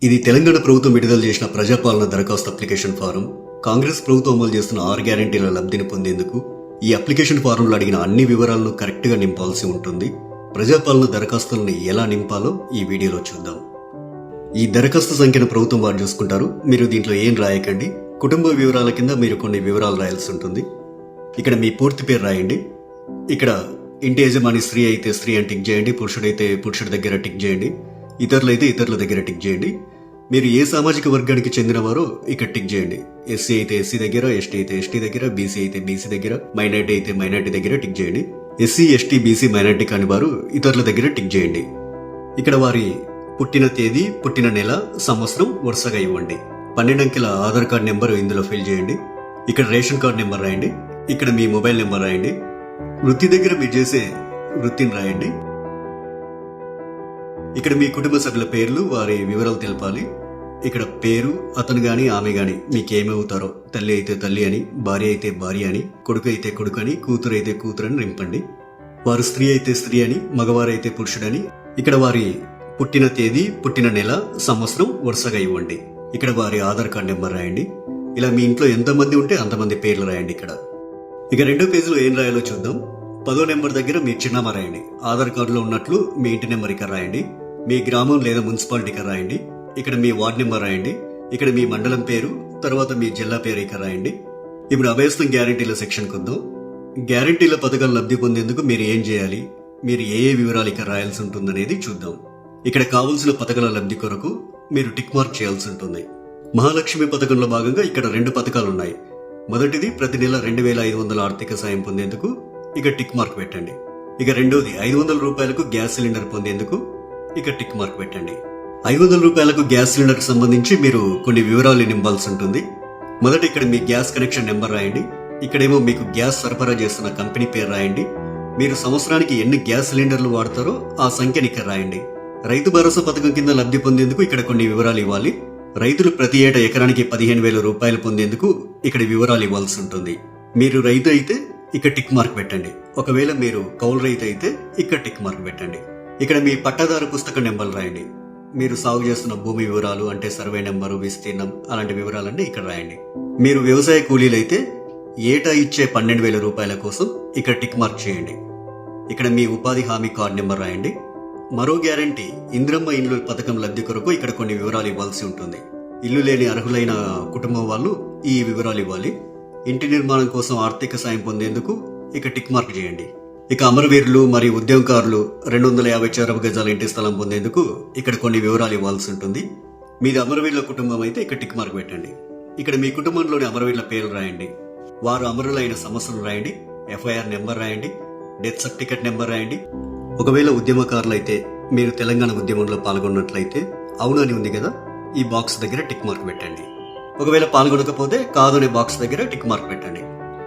ఇది తెలంగాణ ప్రభుత్వం విడుదల చేసిన ప్రజాపాలన దరఖాస్తు అప్లికేషన్ ఫారం. కాంగ్రెస్ ప్రభుత్వం అమలు చేస్తున్న 6 గ్యారెంటీల లబ్ధిని పొందేందుకు ఈ అప్లికేషన్ ఫారంలో అడిగిన అన్ని వివరాలను కరెక్ట్గా నింపాల్సి ఉంటుంది. ప్రజాపాలన దరఖాస్తులను ఎలా నింపాలో ఈ వీడియోలో చూద్దాం. ఈ దరఖాస్తు సంఖ్యను ప్రభుత్వం వారు చూసుకుంటారు. మీరు దీంట్లో ఏం రాయకండి. కుటుంబ వివరాల కింద మీరు కొన్ని వివరాలు రాయాల్సి ఉంటుంది. ఇక్కడ మీ పూర్తి పేరు రాయండి. ఇక్కడ ఇంటి యజమాని స్త్రీ అయితే స్త్రీ అని టిక్ చేయండి, పురుషుడైతే పురుషుడి దగ్గర టిక్ చేయండి, ఇతరులైతే ఇతరుల దగ్గర టిక్ చేయండి. మీరు ఏ సామాజిక వర్గానికి చెందినవారో ఇక్కడ టిక్ చేయండి. ఎస్సీ అయితే ఎస్సీ దగ్గర, ఎస్టీ అయితే ఎస్టీ దగ్గర, బీసీ అయితే బీసీ దగ్గర, మైనార్టీ అయితే మైనార్టీ దగ్గర టిక్ చేయండి. ఎస్సీ ఎస్టీ బీసీ మైనార్టీ కాని వారు ఇతరుల దగ్గర టిక్ చేయండి. ఇక్కడ వారి పుట్టిన తేదీ, పుట్టిన నెల, సంవత్సరం వరుసగా ఇవ్వండి. 12 అంకెల ఆధార్ కార్డ్ నెంబర్ ఇందులో ఫిల్ చేయండి. ఇక్కడ రేషన్ కార్డ్ నెంబర్ రాయండి. ఇక్కడ మీ మొబైల్ నెంబర్ రాయండి. వృత్తి దగ్గర మీరు చేసే వృత్తిని రాయండి. ఇక్కడ మీ కుటుంబ సభ్యుల పేర్లు, వారి వివరాలు తెలపాలి. ఇక్కడ పేరు, అతను గాని ఆమె గాని మీకేమవుతారో, తల్లి అయితే తల్లి అని, భార్య అయితే భార్య అని, కొడుకు అయితే కొడుకు అని, కూతురు అయితే కూతురు అని నింపండి. వారు స్త్రీ అయితే స్త్రీ అని, మగవారైతే పురుషుడని. ఇక్కడ వారి పుట్టిన తేదీ, పుట్టిన నెల, సంవత్సరం వరుసగా ఇవ్వండి. ఇక్కడ వారి ఆధార్ కార్డ్ నెంబర్ రాయండి. ఇలా మీ ఇంట్లో ఎంతమంది ఉంటే అంతమంది పేర్లు రాయండి. ఇక్కడ ఇక 2వ పేజీలో ఏం రాయాలో చూద్దాం. 10వ నెంబర్ దగ్గర మీ చిరునామా రాయండి. ఆధార్ కార్డులో ఉన్నట్లు మీ ఇంటి నెంబర్ ఇక్కడ రాయండి. మీ గ్రామం లేదా మున్సిపాలిటీ ఇక్కడ రాయండి. ఇక్కడ మీ వార్డ్ నెంబర్ రాయండి. ఇక్కడ మీ మండలం పేరు, తర్వాత మీ జిల్లా పేరు ఇక్కడ రాయండి. ఇప్పుడు అభయస్థం గ్యారెంటీల సెక్షన్ కొద్దాం. గ్యారెంటీల పథకాలు లబ్ధి పొందేందుకు మీరు ఏం చేయాలి, మీరు ఏ వివరాలు ఇక్కడ రాయాల్సి ఉంటుందనేది చూద్దాం. ఇక్కడ కావలసిన పథకాల లబ్ధి కొరకు మీరు టిక్ మార్క్ చేయాల్సి ఉంటుంది. మహాలక్ష్మి పథకంలో భాగంగా ఇక్కడ 2 పథకాలు ఉన్నాయి. మొదటిది ప్రతి నెల 2500 ఆర్థిక సాయం పొందేందుకు ఇక టిక్ మార్క్ పెట్టండి. ఇక రెండోది 500 రూపాయలకు గ్యాస్ సిలిండర్ పొందేందుకు ఇక టిక్ మార్క్ పెట్టండి. 500 రూపాయలకు గ్యాస్ సిలిండర్ కి సంబంధించి మీరు కొన్ని వివరాలు నింపాల్సి ఉంటుంది. మొదట ఇక్కడ మీ గ్యాస్ కనెక్షన్ నెంబర్ రాయండి. ఇక్కడేమో మీకు గ్యాస్ సరఫరా చేస్తున్న కంపెనీ పేరు రాయండి. మీరు సంవత్సరానికి ఎన్ని గ్యాస్ సిలిండర్లు వాడతారో ఆ సంఖ్యని ఇక్కడ రాయండి. రైతు భరోసా పథకం కింద లబ్ధి పొందేందుకు ఇక్కడ కొన్ని వివరాలు ఇవ్వాలి. రైతులు ప్రతి ఏటా ఎకరానికి 15,000 రూపాయలు పొందేందుకు ఇక్కడ వివరాలు ఇవ్వాల్సి ఉంటుంది. మీరు రైతు అయితే ఇక్కడ టిక్ మార్క్ పెట్టండి. ఒకవేళ మీరు కౌలు రైతు అయితే ఇక్కడ టిక్ మార్క్ పెట్టండి. ఇక్కడ మీ పట్టాదారు పుస్తక నెంబర్లు రాయండి. మీరు సాగు చేస్తున్న భూమి వివరాలు అంటే సర్వే నెంబరు, విస్తీర్ణం అలాంటి వివరాలన్నీ ఇక్కడ రాయండి. మీరు వ్యవసాయ కూలీలైతే ఏటా ఇచ్చే 12,000 రూపాయల కోసం ఇక్కడ టిక్ మార్క్ చేయండి. ఇక్కడ మీ ఉపాధి హామీ కార్డు నెంబర్ రాయండి. మరో గ్యారంటీ ఇంద్రమ్మ ఇండ్లు పథకం లబ్ధి కొరకు ఇక్కడ కొన్ని వివరాలు ఇవ్వాల్సి ఉంటుంది. ఇల్లు లేని అర్హులైన కుటుంబం వాళ్ళు ఈ వివరాలు ఇవ్వాలి. ఇంటి నిర్మాణం కోసం ఆర్థిక సాయం పొందేందుకు ఇక టిక్ మార్క్ చేయండి. ఇక అమరవీరులు మరియు ఉద్యమకారులు 250 చదరపు గజాల ఇంటి స్థలం పొందేందుకు ఇక్కడ కొన్ని వివరాలు ఇవ్వాల్సి ఉంటుంది. మీది అమరవీరుల కుటుంబం అయితే ఇక్కడ టిక్ మార్క్ పెట్టండి. ఇక్కడ మీ కుటుంబంలోని అమరవీరుల పేర్లు రాయండి. వారు అమరులైన సంవత్సరం రాయండి. FIR నెంబర్ రాయండి. డెత్ సర్టిఫికెట్ నెంబర్ రాయండి. ఒకవేళ ఉద్యమకారులైతే మీరు తెలంగాణ ఉద్యమంలో పాల్గొన్నట్లయితే అవును అని ఉంది కదా, ఈ బాక్స్ దగ్గర టిక్ మార్క్ పెట్టండి. ఒకవేళ పాల్గొనకపోతే కాదు అనే బాక్స్ దగ్గర టిక్ మార్క్ పెట్టండి.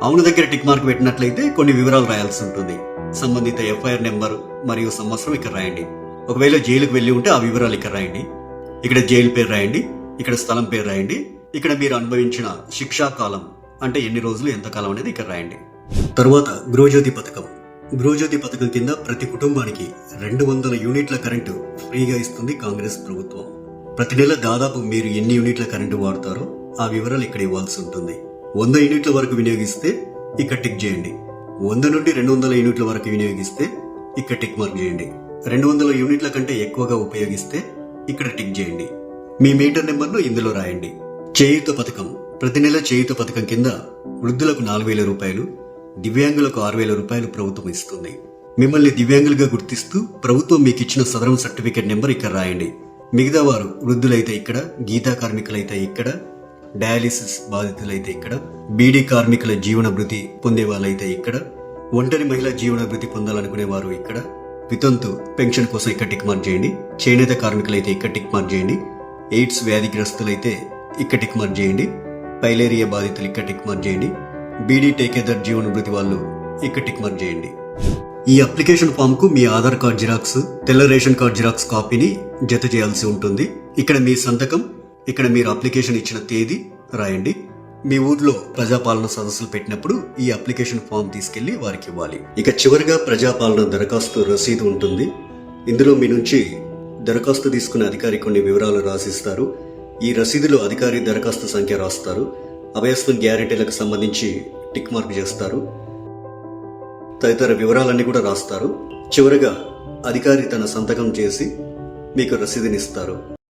అవును దగ్గర టిక్ మార్క్ పెట్టినట్లయితే కొన్ని వివరాలు రాయాల్సి ఉంటుంది. సంబంధిత FIR నెంబర్ మరియు సంవత్సరం ఇక్కడ రాయండి. ఒకవేళ జైలుకు వెళ్ళి ఉంటే ఆ వివరాలు ఇక్కడ రాయండి. ఇక్కడ జైలు పేరు రాయండి. ఇక్కడ స్థలం పేరు రాయండి. ఇక్కడ మీరు అనుభవించిన శిక్షా కాలం అంటే ఎన్ని రోజులు, ఎంత కాలం అనేది ఇక్కడ రాయండి. తరువాత గృహజ్యోతి పథకం. గృహజ్యోతి పథకం కింద ప్రతి కుటుంబానికి 200 యూనిట్ల కరెంటు ఫ్రీగా ఇస్తుంది కాంగ్రెస్ ప్రభుత్వం. ప్రతి నెల దాదాపు మీరు ఎన్ని యూనిట్ల కరెంటు వాడతారో ఆ వివరాలు ఇక్కడ ఇవ్వాల్సి ఉంటుంది. 100 యూనిట్ల వరకు వినియోగిస్తే ఇక్కడ టిక్ చేయండి. 100 నుండి 200 యూనిట్ల వరకు వినియోగిస్తే ఇక్కడ టిక్ మార్క్ చేయండి. 200 యూనిట్ల కంటే ఎక్కువగా ఉపయోగిస్తే ఇక్కడ టిక్ చేయండి. మీ మీటర్ నెంబర్ను ఇందులో రాయండి. చేయూత పథకం. ప్రతి నెల చేయూత పథకం కింద వృద్ధులకు 4,000 రూపాయలు, దివ్యాంగులకు 6,000 రూపాయలు ప్రభుత్వం ఇస్తుంది. మిమ్మల్ని దివ్యాంగులుగా గుర్తిస్తూ ప్రభుత్వం మీకు ఇచ్చిన సదరం సర్టిఫికేట్ నెంబర్ ఇక్కడ రాయండి. మిగతా వారు వృద్ధులైతే ఇక్కడ, గీతా కార్మికులైతే ఇక్కడ, డయాలిసిస్ బాధితులైతే ఇక్కడ, బీడీ కార్మికుల జీవన భృతి పొందే వాళ్ళైతే ఇక్కడ, ఒంటరి మహిళా జీవన భృతి పొందాలనుకునే వారు ఇక్కడ, వితంతు పెన్షన్ కోసం ఇక్కడ టిక్ మార్క్ చేయండి. చేనేత కార్మికులైతే ఇక్కడ టిక్ మార్క్ చేయండి. ఎయిడ్స్ వ్యాధిగ్రస్తులైతే ఇక్కడ టిక్ మార్క్ చేయండి. పైలేరియా బాధితులు ఇక్కడ టిక్ మార్క్ చేయండి. బీడీ టేకేదర్ జీవన భృతి వాళ్ళు ఇక్కడ టిక్ మార్క్ చేయండి. ఈ అప్లికేషన్ ఫామ్ కు మీ ఆధార్ కార్డ్ జిరాక్స్, తెల్ల రేషన్ కార్డ్ జిరాక్స్ కాపీని జత చేయాల్సి ఉంటుంది. ఇక్కడ మీ సంతకం, ఇక్కడ మీరు అప్లికేషన్ ఇచ్చిన తేదీ రాయండి. మీ ఊర్లో ప్రజాపాలన సదస్సులు పెట్టినప్పుడు ఈ అప్లికేషన్ ఫామ్ తీసుకెళ్లి వారికి ఇవ్వాలి. ఇక చివరిగా ప్రజాపాలన దరఖాస్తు రసీదు ఉంటుంది. ఇందులో మీ నుంచి దరఖాస్తు తీసుకునే అధికారి కొన్ని వివరాలు రాసిస్తారు. ఈ రసీదులో అధికారి దరఖాస్తు సంఖ్య రాస్తారు. అభయస్థం గ్యారెంటీలకు సంబంధించి టిక్ మార్క్ చేస్తారు. తదితర వివరాలన్నీ కూడా రాస్తారు. చివరగా అధికారి తన సంతకం చేసి మీకు రసీదునిస్తారు.